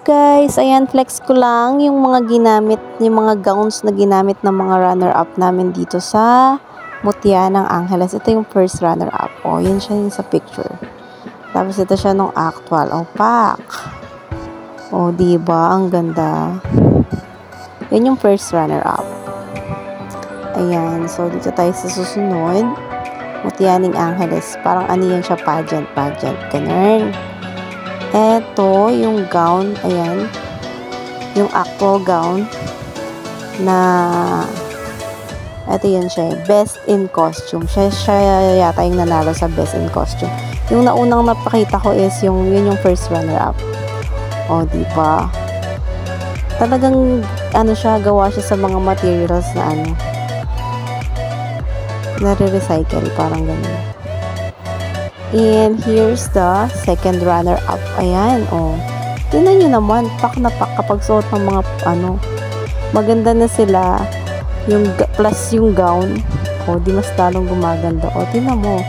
guys, ayan, flex ko lang yung mga ginamit, yung mga gowns na ginamit ng mga runner-up namin dito sa Mutya ng Angeles. Ito yung first runner-up. O, yun siya yung sa picture. Tapos ito siya nung actual. O, pak. O, diba? Ang ganda. Yan yung first runner-up. Ayan, so dito tayo sa susunod. Mutya ng Angeles. Parang ano yan siya, pageant. Ganun. Eto, yung gown, ayan, yung actual gown na, eto yan siya, best in costume. Siya yata yung nanalo sa best in costume. Yung naunang napakita ko is yun yung first runner-up. O, diba? Talagang, ano siya, gawa siya sa mga materials na ano, nare-recycle, parang ganun. And here's the second runner-up. Ayan, oh. Tingnan nyo naman, pak na pak kapag suot ng mga, ano, maganda na sila. Yung, plus yung gown. Oh, di mas lalong gumaganda. Oh, tingnan mo.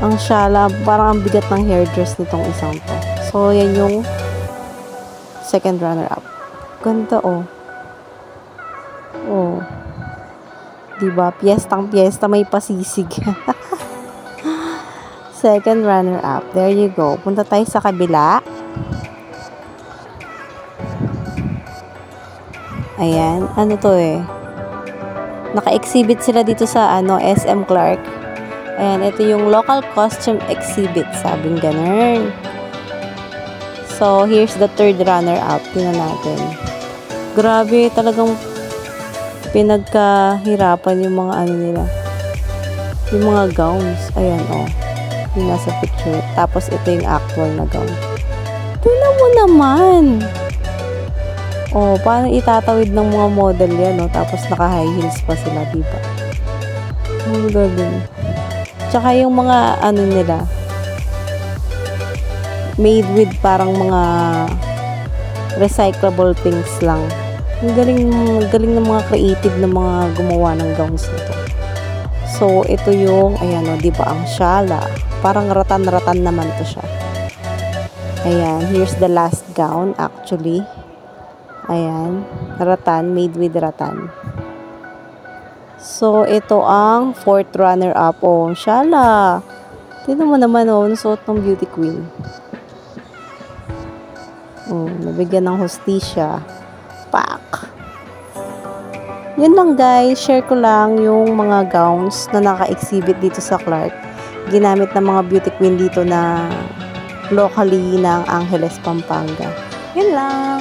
Ang syala, parang ang bigat ng hairdress nitong isang to. So, yan yung second runner-up. Ganda, oh. Oh. Diba? Piyestang-piyesta, may pasisig. Second runner-up. There you go. Punta tayo sa kabila. Ayan. Ano to eh? Naka-exhibit sila dito sa ano, SM Clark. Ayan. Ito yung local costume exhibit. Sabing ganun. So, here's the third runner-up. Tingnan natin. Grabe. Talagang pinagkahirapan yung mga ano nila. Yung mga gowns. Ayan, oh. Yung nasa picture. Tapos, ito yung actual na gown. Tingnan mo naman! Oh, paano itatawid ng mga model yan, no? Tapos, naka-high heels pa sila, diba? Ang galing. Tsaka yung mga, ano nila, made with parang mga recyclable things lang. Ang galing ng mga creative na mga gumawa ng gowns nito. So, ito yung, ayan, o, diba, ang syala. Parang ratan-ratan naman to siya. Ayan, here's the last gown, actually. Ayan, ratan, made with ratan. So, ito ang fourth runner-up. Oh, syala. Tignan mo naman, oh, nasuot ng beauty queen. Oh, nabigyan ng hustisya. Pak! Yun lang guys, share ko lang yung mga gowns na naka-exhibit dito sa Clark. Ginamit ng mga beauty queen dito na locally ng Angeles, Pampanga. Yun lang.